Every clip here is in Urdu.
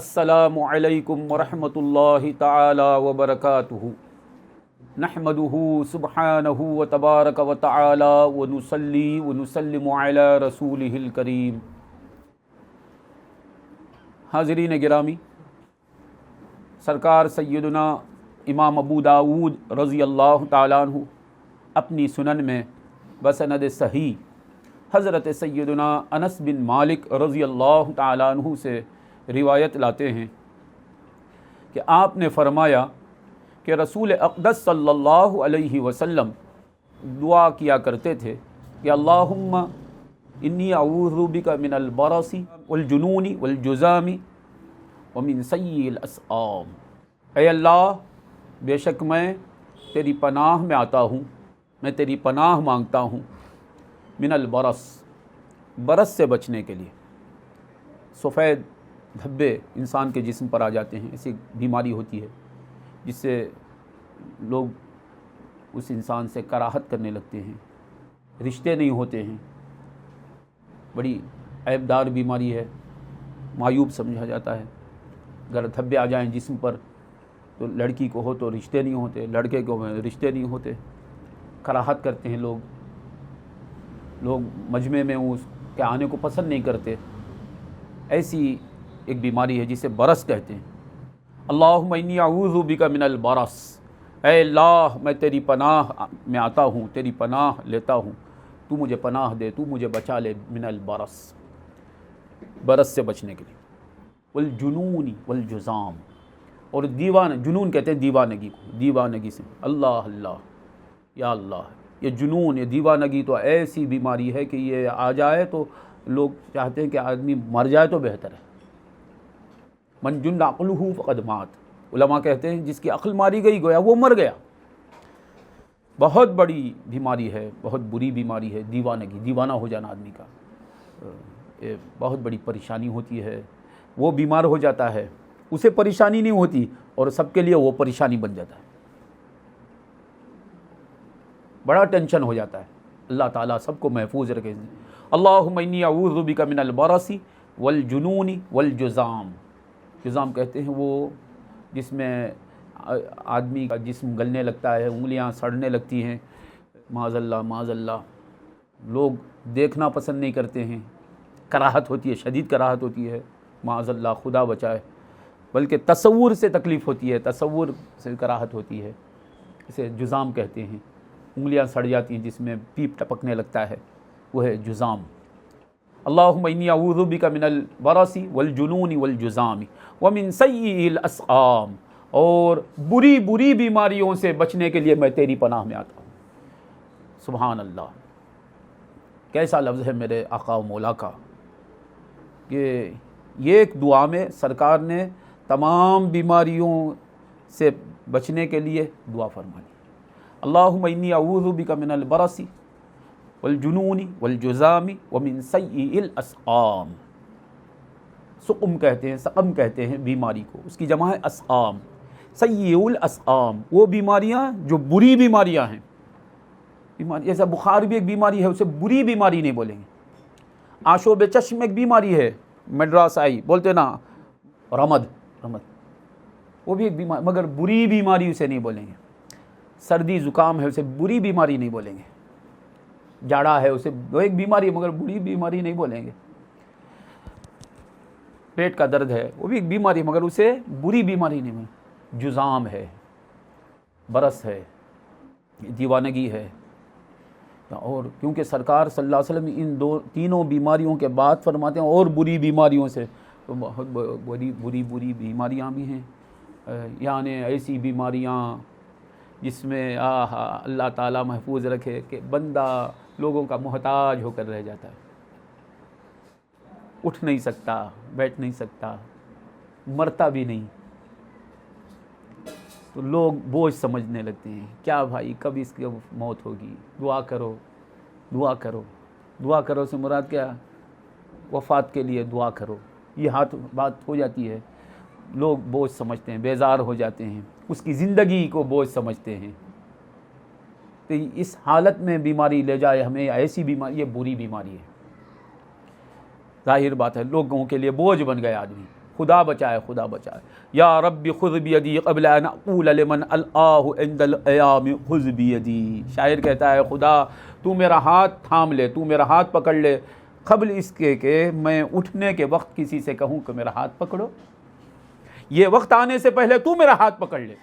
السلام علیکم ورحمۃ اللہ تعالی وبرکاتہ نحمده سبحانہ وتبارک وتعالی ونصلی ونسلم علی رسولہ الکریم۔ حاضرین گرامی، سرکار سیدنا امام ابو داود رضی اللہ تعالیٰ عنہ اپنی سنن میں بسند صحیح حضرت سیدنا انس بن مالک رضی اللہ تعالیٰ عنہ سے روایت لاتے ہیں کہ آپ نے فرمایا کہ رسول اقدس صلی اللہ علیہ وسلم دعا کیا کرتے تھے کہ اللہم انی اعوذ بک من البرص والجنون والجذام ومن سیء الاسقام۔ اے اللہ، بے شک میں تیری پناہ میں آتا ہوں، میں تیری پناہ مانگتا ہوں من البرص، برس سے بچنے کے لیے۔ سفید دھبے انسان کے جسم پر آ جاتے ہیں، ایسی بیماری ہوتی ہے جس سے لوگ اس انسان سے کراہت کرنے لگتے ہیں، رشتے نہیں ہوتے ہیں، بڑی عیبدار بیماری ہے، معیوب سمجھا جاتا ہے۔ اگر دھبے آ جائیں جسم پر تو لڑکی کو ہو تو رشتے نہیں ہوتے، لڑکے کو رشتے نہیں ہوتے، کراہت کرتے ہیں لوگ مجمع میں اس کے آنے کو پسند نہیں کرتے۔ ایسی ایک بیماری ہے جسے برس کہتے ہیں۔ اللہم انی اعوذ بک من البرص، اے اللہ میں تیری پناہ میں آتا ہوں، تیری پناہ لیتا ہوں، تو مجھے پناہ دے، تو مجھے بچا لے من البرص، برس سے بچنے کے لیے۔ والجنون والجذام، اور جنون کہتے ہیں دیوانگی کو، دیوانگی سے۔ اللہ اللہ، یا اللہ، یہ جنون، یہ دیوانگی تو ایسی بیماری ہے کہ یہ آ جائے تو لوگ چاہتے ہیں کہ آدمی مر جائے تو بہتر ہے۔ من جن عقلہ فقد مات، علماء کہتے ہیں جس کی عقل ماری گئی گویا وہ مر گیا۔ بہت بڑی بیماری ہے، بہت بری بیماری ہے دیوانگی، دیوانہ ہو جانا آدمی کا، یہ بہت بڑی پریشانی ہوتی ہے۔ وہ بیمار ہو جاتا ہے، اسے پریشانی نہیں ہوتی اور سب کے لیے وہ پریشانی بن جاتا ہے، بڑا ٹینشن ہو جاتا ہے۔ اللہ تعالیٰ سب کو محفوظ رکھے۔ اللہم انی اعوذ بک من البرص والجنون والجذام۔ جذام کہتے ہیں وہ جس میں آدمی کا جسم گلنے لگتا ہے، انگلیاں سڑنے لگتی ہیں، معاذ اللہ معاذ اللہ، لوگ دیکھنا پسند نہیں کرتے ہیں، کراہت ہوتی ہے، شدید کراہت ہوتی ہے، معاذ اللہ خدا بچائے، بلکہ تصور سے تکلیف ہوتی ہے، تصور سے کراہت ہوتی ہے، اسے جذام کہتے ہیں۔ انگلیاں سڑ جاتی ہیں، جس میں پیپ ٹپکنے لگتا ہے، وہ ہے جذام۔ اللہم انی اعوذ بک من البرص والجنون والجذام ومن سیء الاسقام، اور بری بری بیماریوں سے بچنے کے لیے میں تیری پناہ میں آتا ہوں۔ سبحان اللہ، کیسا لفظ ہے میرے آقا و مولا کا کہ یہ ایک دعا میں سرکار نے تمام بیماریوں سے بچنے کے لیے دعا فرما دی۔ اللہم انی اعوذ بک من البرص والجنون والجذام ومن سیء الاسقام۔ سقم کہتے ہیں، سقم کہتے ہیں بیماری کو، اس کی جمع ہے اسقام۔ سیء الاسقام، وہ بیماریاں جو بری بیماریاں ہیں، بیماری جیسا بخار بھی ایک بیماری ہے، اسے بری بیماری نہیں بولیں گے۔ آشوب چشم ایک بیماری ہے، مڈراس آئی بولتے نا، رمد وہ بھی ایک بیماری، مگر بری بیماری اسے نہیں بولیں گے۔ سردی زکام ہے، اسے بری بیماری نہیں بولیں گے۔ جاڑا ہے، اسے وہ ایک بیماری ہے مگر بری بیماری نہیں بولیں گے۔ پیٹ کا درد ہے، وہ بھی ایک بیماری ہے مگر اسے بری بیماری نہیں بولیں گے۔ جذام ہے، برس ہے، دیوانگی ہے، اور کیونکہ سرکار صلی اللہ علیہ وسلم ان تینوں بیماریوں کے بعد فرماتے ہیں اور بری بیماریوں سے، تو بہت بری بیماریاں بھی ہیں، یعنی ایسی بیماریاں جس میں اللہ تعالیٰ محفوظ رکھے کہ بندہ لوگوں کا محتاج ہو کر رہ جاتا ہے، اٹھ نہیں سکتا، بیٹھ نہیں سکتا، مرتا بھی نہیں، تو لوگ بوجھ سمجھنے لگتے ہیں، کیا بھائی کب اس کی موت ہوگی، دعا کرو دعا کرو۔ دعا کرو سے مراد کیا؟ وفات کے لیے دعا کرو، یہ بات ہو جاتی ہے، لوگ بوجھ سمجھتے ہیں، بیزار ہو جاتے ہیں، اس کی زندگی کو بوجھ سمجھتے ہیں۔ تو اس حالت میں بیماری لے جائے ہمیں، ایسی بیماری، یہ بری بیماری ہے، ظاہر بات ہے لوگوں کے لیے بوجھ بن گیا آدمی۔ خدا بچائے، خدا بچائے۔ یا رب خذ بیدی قبل ان اقول لمن الآہ عند الایام خذ بیدی۔ شاعر کہتا ہے خدا تو میرا ہاتھ تھام لے، تو میرا ہاتھ پکڑ لے قبل اس کے کہ میں اٹھنے کے وقت کسی سے کہوں کہ میرا ہاتھ پکڑو۔ یہ وقت آنے سے پہلے تو میرا ہاتھ پکڑ لے،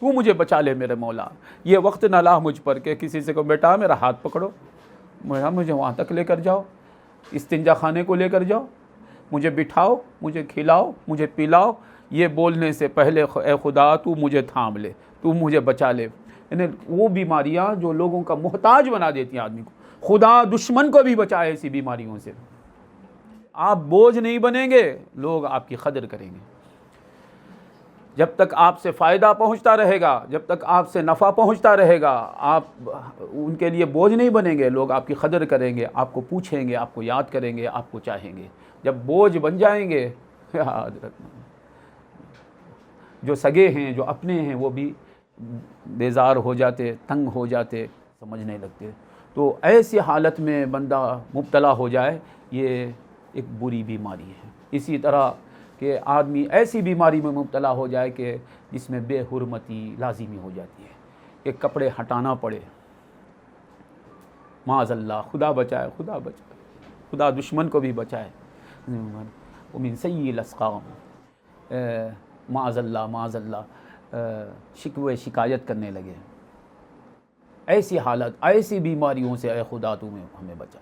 تو مجھے بچا لے میرے مولا۔ یہ وقت نہ لا مجھ پر کہ کسی سے کہو بیٹا میرا ہاتھ پکڑو، مجھے وہاں تک لے کر جاؤ، استنجا خانے کو لے کر جاؤ، مجھے بٹھاؤ، مجھے کھلاؤ، مجھے پلاؤ۔ یہ بولنے سے پہلے اے خدا تو مجھے تھام لے، تو مجھے بچا لے۔ یعنی وہ بیماریاں جو لوگوں کا محتاج بنا دیتی ہیں آدمی کو، خدا دشمن کو بھی بچائے ایسی بیماریوں سے۔ آپ بوجھ نہیں بنیں گے، لوگ آپ کی قدر کریں گے۔ جب تک آپ سے فائدہ پہنچتا رہے گا، جب تک آپ سے نفع پہنچتا رہے گا، آپ ان کے لیے بوجھ نہیں بنیں گے، لوگ آپ کی قدر کریں گے، آپ کو پوچھیں گے، آپ کو یاد کریں گے، آپ کو چاہیں گے۔ جب بوجھ بن جائیں گے، یاد رکھنا جو سگے ہیں، جو اپنے ہیں، وہ بھی بیزار ہو جاتے، تنگ ہو جاتے، سمجھنے لگتے۔ تو ایسی حالت میں بندہ مبتلا ہو جائے، یہ ایک بری بیماری ہے۔ اسی طرح کہ آدمی ایسی بیماری میں مبتلا ہو جائے کہ جس میں بے حرمتی لازمی ہو جاتی ہے، کہ کپڑے ہٹانا پڑے، معاذ اللہ، خدا بچائے، خدا بچائے، خدا دشمن کو بھی بچائے۔ ومن سیئ الاسقام، معاذ اللہ، معاذ اللہ، شکوے شکایت کرنے لگے۔ ایسی حالت، ایسی بیماریوں سے اے خدا تو ہمیں بچا۔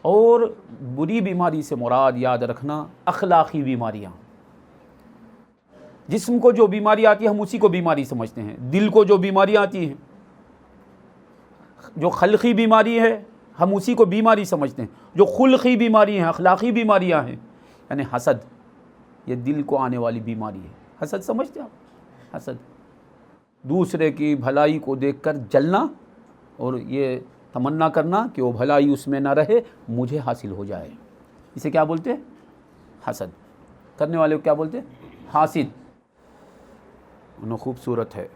اور بری بیماری سے مراد یاد رکھنا اخلاقی بیماریاں۔ جسم کو جو بیماری آتی ہے ہم اسی کو بیماری سمجھتے ہیں، دل کو جو بیماری آتی ہیں، جو خلقی بیماری ہے ہم اسی کو بیماری سمجھتے ہیں، جو خلقی بیماری ہیں، اخلاقی بیماریاں ہیں، یعنی حسد، یہ دل کو آنے والی بیماری ہے۔ حسد سمجھتے ہیں آپ؟ حسد دوسرے کی بھلائی کو دیکھ کر جلنا اور یہ تمنا کرنا کہ وہ بھلائی اس میں نہ رہے، مجھے حاصل ہو جائے، اسے کیا بولتے ہیں؟ حسد۔ کرنے والے کو کیا بولتے ہیں؟ حاسد۔ انہوں خوبصورت ہے،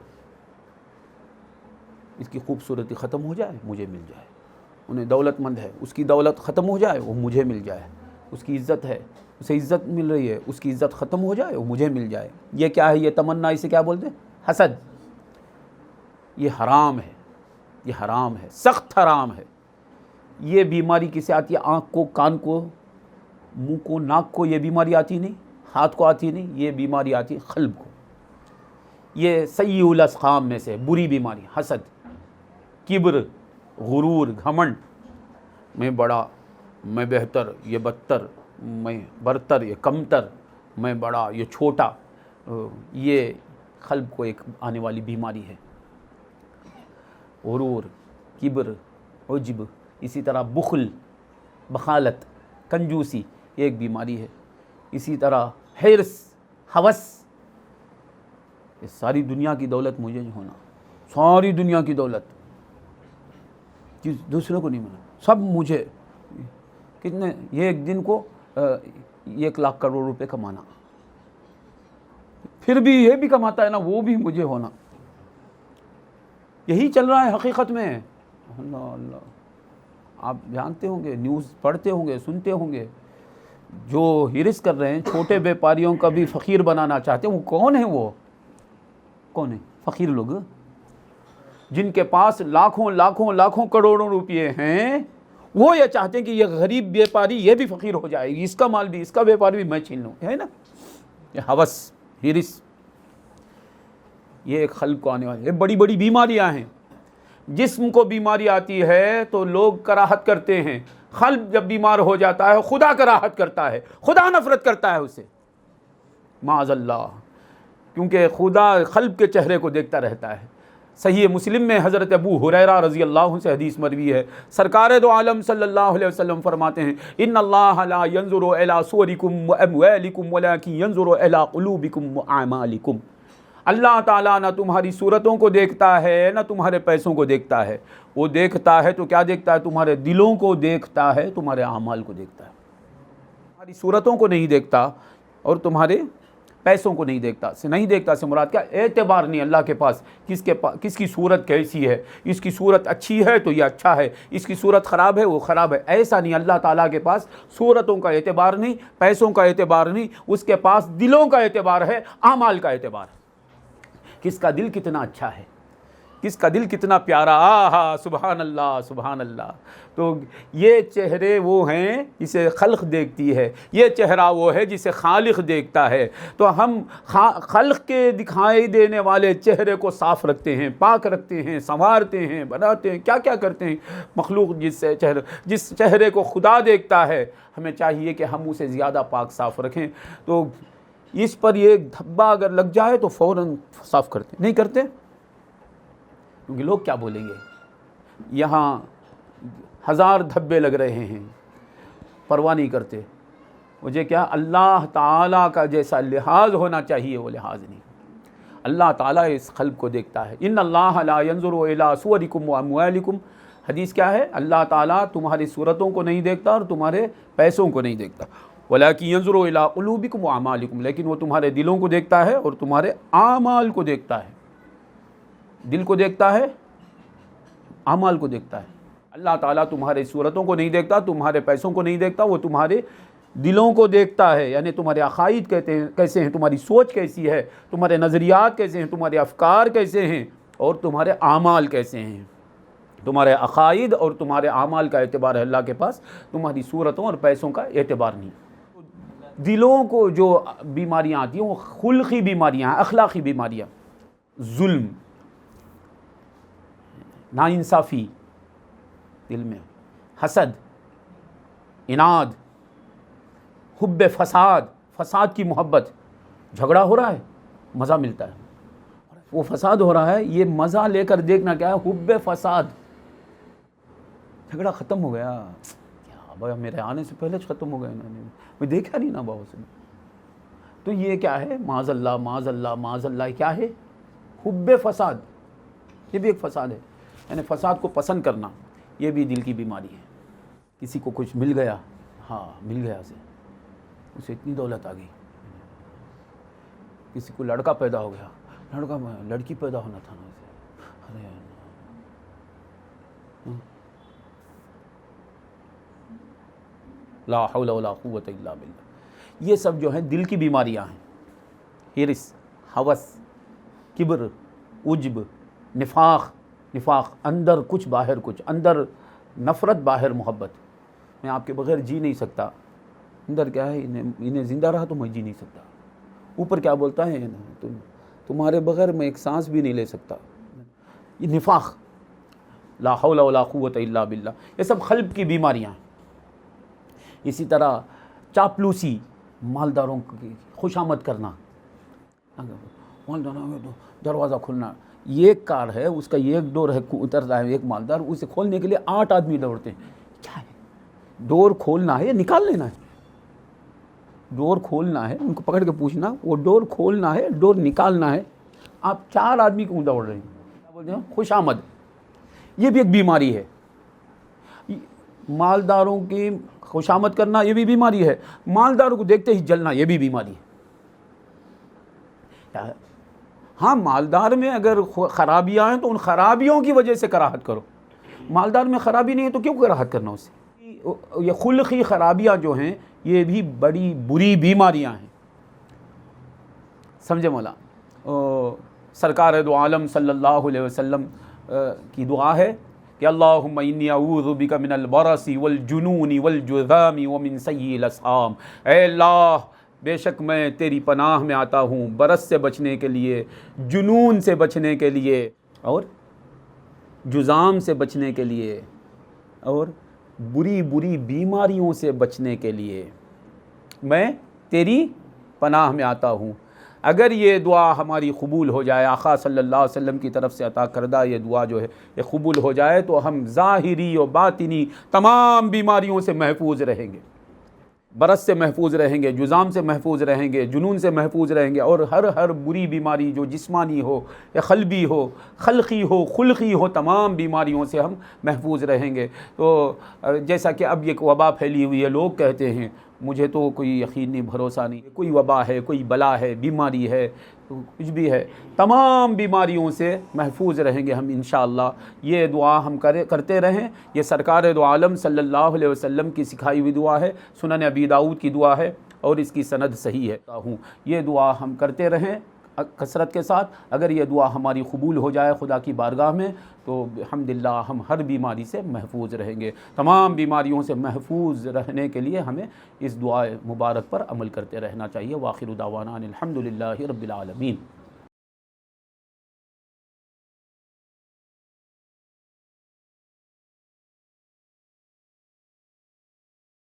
اس کی خوبصورتی ختم ہو جائے مجھے مل جائے۔ انہیں دولت مند ہے، اس کی دولت ختم ہو جائے وہ مجھے مل جائے۔ اس کی عزت ہے، اسے عزت مل رہی ہے، اس کی عزت ختم ہو جائے وہ مجھے مل جائے۔ یہ کیا ہے؟ یہ تمنا، اسے کیا بولتے ہیں؟ حسد۔ یہ حرام ہے، یہ حرام ہے، سخت حرام ہے۔ یہ بیماری کسے آتی ہے؟ آنکھ کو، کان کو، منہ کو، ناک کو یہ بیماری آتی نہیں، ہاتھ کو آتی نہیں، یہ بیماری آتی ہے قلب کو۔ یہ سیئ الاسقام میں سے بری بیماری، حسد، کبر، غرور، گھمنڈ، میں بڑا، میں بہتر، یہ بدتر، میں برتر، یہ کمتر، میں بڑا، یہ چھوٹا، یہ قلب کو ایک آنے والی بیماری ہے۔ غرور، کبر، عجب، اسی طرح بخل، بخالت، کنجوسی، یہ ایک بیماری ہے۔ اسی طرح حرص، ہوس، یہ ساری دنیا کی دولت مجھے ہونا، ساری دنیا کی دولت دوسروں کو نہیں ملا، سب مجھے۔ کتنے، یہ ایک دن کو 1,00,000 کروڑ روپے کمانا، پھر بھی یہ بھی کماتا ہے نا، وہ بھی مجھے ہونا۔ یہی چل رہا ہے حقیقت میں۔ اللہ اللہ، آپ جانتے ہوں گے، نیوز پڑھتے ہوں گے، سنتے ہوں گے، جو حرص کر رہے ہیں، چھوٹے بیپاریوں کا بھی فقیر بنانا چاہتے ہیں، وہ کون ہیں؟ وہ کون ہیں؟ فقیر لوگ جن کے پاس لاکھوں لاکھوں لاکھوں کروڑوں روپئے ہیں، وہ یہ چاہتے ہیں کہ یہ غریب بیپاری یہ بھی فقیر ہو جائے گی، اس کا مال بھی، اس کا بیپاری بھی میں چھین لوں، ہے نا؟ یہ ہوس، حرص، یہ ایک قلب کو آنے والی، یہ بڑی بڑی بیماریاں ہیں۔ جسم کو بیماری آتی ہے تو لوگ کراہت کرتے ہیں، قلب جب بیمار ہو جاتا ہے خدا کراہت کرتا ہے، خدا نفرت کرتا ہے اسے، معاذ اللہ، کیونکہ خدا قلب کے چہرے کو دیکھتا رہتا ہے۔ صحیح مسلم میں حضرت ابو ہریرہ رضی اللہ عنہ سے حدیث مروی ہے، سرکار دو عالم صلی اللہ علیہ وسلم فرماتے ہیں، ان اللہ لا ينظر الى صورکم واموالکم ولکن ينظر الى قلوبکم واعمالکم۔ اللہ تعالیٰ نہ تمہاری صورتوں کو دیکھتا ہے نہ تمہارے پیسوں کو دیکھتا ہے، وہ دیکھتا ہے تو کیا دیکھتا ہے؟ تمہارے دلوں کو دیکھتا ہے، تمہارے اعمال کو دیکھتا ہے۔ تمہاری صورتوں کو نہیں دیکھتا اور تمہارے پیسوں کو نہیں دیکھتا سے مراد کیا؟ اعتبار نہیں اللہ کے پاس کس کی صورت کیسی ہے، اس کی صورت اچھی ہے تو یہ اچھا ہے، اس کی صورت خراب ہے وہ خراب ہے، ایسا نہیں۔ اللہ تعالیٰ کے پاس صورتوں کا اعتبار نہیں، پیسوں کا اعتبار نہیں، اس کے پاس دلوں کا اعتبار ہے، اعمال کا اعتبار ہے۔ کس کا دل کتنا اچھا ہے، کس کا دل کتنا پیارا، آہا سبحان اللہ سبحان اللہ۔ تو یہ چہرے وہ ہیں جسے خلق دیکھتی ہے، یہ چہرہ وہ ہے جسے خالق دیکھتا ہے۔ تو ہم خلق کے دکھائی دینے والے چہرے کو صاف رکھتے ہیں، پاک رکھتے ہیں، سنوارتے ہیں، بناتے ہیں، کیا کیا کرتے ہیں۔ مخلوق جس چہرے کو خدا دیکھتا ہے، ہمیں چاہیے کہ ہم اسے زیادہ پاک صاف رکھیں۔ تو اس پر یہ دھبا اگر لگ جائے تو فوراً صاف کرتے، نہیں کرتے کیونکہ لوگ کیا بولیں گے، یہاں 1000 دھبے لگ رہے ہیں، پرواہ نہیں کرتے۔ مجھے کیا اللہ تعالیٰ کا جیسا لحاظ ہونا چاہیے وہ لحاظ نہیں۔ اللہ تعالیٰ اس قلب کو دیکھتا ہے۔ ان اللہ لا ينظر الى صورکم واموالکم، حدیث کیا ہے؟ اللہ تعالیٰ تمہاری صورتوں کو نہیں دیکھتا اور تمہارے پیسوں کو نہیں دیکھتا، ولکن ينظر الى قلوبکم واعمالکم، لیکن وہ تمہارے دلوں کو دیکھتا ہے اور تمہارے اعمال کو دیکھتا ہے۔ دل کو دیکھتا ہے، اعمال کو دیکھتا ہے۔ اللہ تعالیٰ تمہارے صورتوں کو نہیں دیکھتا، تمہارے پیسوں کو نہیں دیکھتا، وہ تمہارے دلوں کو دیکھتا ہے، یعنی تمہارے عقائد کیسے ہیں، تمہاری سوچ کیسی ہے، تمہارے نظریات کیسے ہیں، تمہارے افکار کیسے ہیں، اور تمہارے اعمال کیسے ہیں۔ تمہارے عقائد اور تمہارے اعمال کا اعتبار ہے اللہ کے پاس، تمہاری صورتوں اور پیسوں کا اعتبار نہیں۔ دلوں کو جو بیماریاں آتی ہیں وہ خلقی بیماریاں ہیں، اخلاقی بیماریاں، ظلم، ناانصافی دل میں، حسد، اناد، حب فساد کی محبت۔ جھگڑا ہو رہا ہے، مزہ ملتا ہے، وہ فساد ہو رہا ہے، یہ مزہ لے کر دیکھنا کیا ہے؟ حب فساد۔ جھگڑا ختم ہو گیا، کیا بھائی میرے آنے سے پہلے ختم ہو گیا، میں دیکھا نہیں نا بہت سے۔ تو یہ کیا ہے؟ معاذ اللہ معاذ اللہ معاذ اللہ، کیا ہے؟ حب فساد۔ یہ بھی ایک فساد ہے، یعنی فساد کو پسند کرنا، یہ بھی دل کی بیماری ہے۔ کسی کو کچھ مل گیا، ہاں مل گیا اسے اتنی دولت آ گئی، کسی کو لڑکا پیدا ہو گیا، لڑکی پیدا ہونا تھا نا اسے، ارے لا حول ولا قوت الا باللہ۔ یہ سب جو ہیں دل کی بیماریاں ہیں، ہرس، ہوس، کبر، عجب، نفاق، اندر کچھ باہر کچھ، اندر نفرت باہر محبت۔ میں آپ کے بغیر جی نہیں سکتا، اندر کیا ہے؟ انہیں زندہ رہا تو میں جی نہیں سکتا، اوپر کیا بولتا ہے؟ تمہارے بغیر میں ایک سانس بھی نہیں لے سکتا۔ یہ نفاق، لا حول ولا قوت الا باللہ، یہ سب قلب کی بیماریاں ہیں۔ اسی طرح چاپلوسی، مالداروں کی خوشامد کرنا، دروازہ کھولنا، یہ ایک کار ہے، اس کا یہ ایک ڈور ہے، اترتا ہے ایک مالدار، اسے کھولنے کے لیے 8 آدمی دوڑتے ہیں۔ کیا ہے؟ ڈور کھولنا ہے یا نکال لینا ہے؟ ڈور کھولنا ہے، ان کو پکڑ کے پوچھنا، وہ ڈور کھولنا ہے، ڈور نکالنا ہے، آپ 4 آدمی کیوں دوڑ رہے ہیں؟ کیا بولتے ہیں؟ خوش آمد۔ یہ بھی ایک بیماری ہے، مالداروں کی خوشامد کرنا یہ بھی بیماری ہے، مالداروں کو دیکھتے ہی جلنا یہ بھی بیماری ہے۔ کیا ہے؟ ہاں مالدار میں اگر خرابیاں ہیں تو ان خرابیوں کی وجہ سے کراہت کرو، مالدار میں خرابی نہیں ہے تو کیوں کراہت کرنا اس سے؟ یہ خلقی خرابیاں جو ہیں یہ بھی بڑی بری بیماریاں ہیں، سمجھے مولا؟ سرکار دو عالم صلی اللہ علیہ وسلم کی دعا ہے کہ اللہم انی اعوذ بک من البرص والجنون والجذام ومن سیء الاسقام۔ اے اللہ بے شک میں تیری پناہ میں آتا ہوں برس سے بچنے کے لیے، جنون سے بچنے کے لیے، اور جذام سے بچنے کے لیے، اور بری بری بیماریوں سے بچنے کے لیے میں تیری پناہ میں آتا ہوں۔ اگر یہ دعا ہماری قبول ہو جائے، آقا صلی اللہ علیہ وسلم کی طرف سے عطا کردہ یہ دعا جو ہے یہ قبول ہو جائے تو ہم ظاہری و باطنی تمام بیماریوں سے محفوظ رہیں گے، برس سے محفوظ رہیں گے، جذام سے محفوظ رہیں گے، جنون سے محفوظ رہیں گے، اور ہر بری بیماری جو جسمانی ہو یا قلبی ہو، خلقی ہو، خلقی ہو، تمام بیماریوں سے ہم محفوظ رہیں گے۔ تو جیسا کہ اب یہ وبا پھیلی ہوئی ہے، لوگ کہتے ہیں مجھے تو کوئی یقینی بھروسہ نہیں، کوئی وبا ہے، کوئی بلا ہے، بیماری ہے، کچھ بھی ہے، تمام بیماریوں سے محفوظ رہیں گے ہم انشاءاللہ۔ یہ دعا ہم کرتے رہیں، یہ سرکار دو عالم صلی اللہ علیہ وسلم کی سکھائی ہوئی دعا ہے، سنن ابی داؤد کی دعا ہے اور اس کی سند صحیح ہے۔ یہ دعا ہم کرتے رہیں کثرت کے ساتھ۔ اگر یہ دعا ہماری قبول ہو جائے خدا کی بارگاہ میں تو الحمدللہ ہم ہر بیماری سے محفوظ رہیں گے۔ تمام بیماریوں سے محفوظ رہنے کے لیے ہمیں اس دعا مبارک پر عمل کرتے رہنا چاہیے۔ وآخر دعوانا ان الحمدللہ رب العالمین۔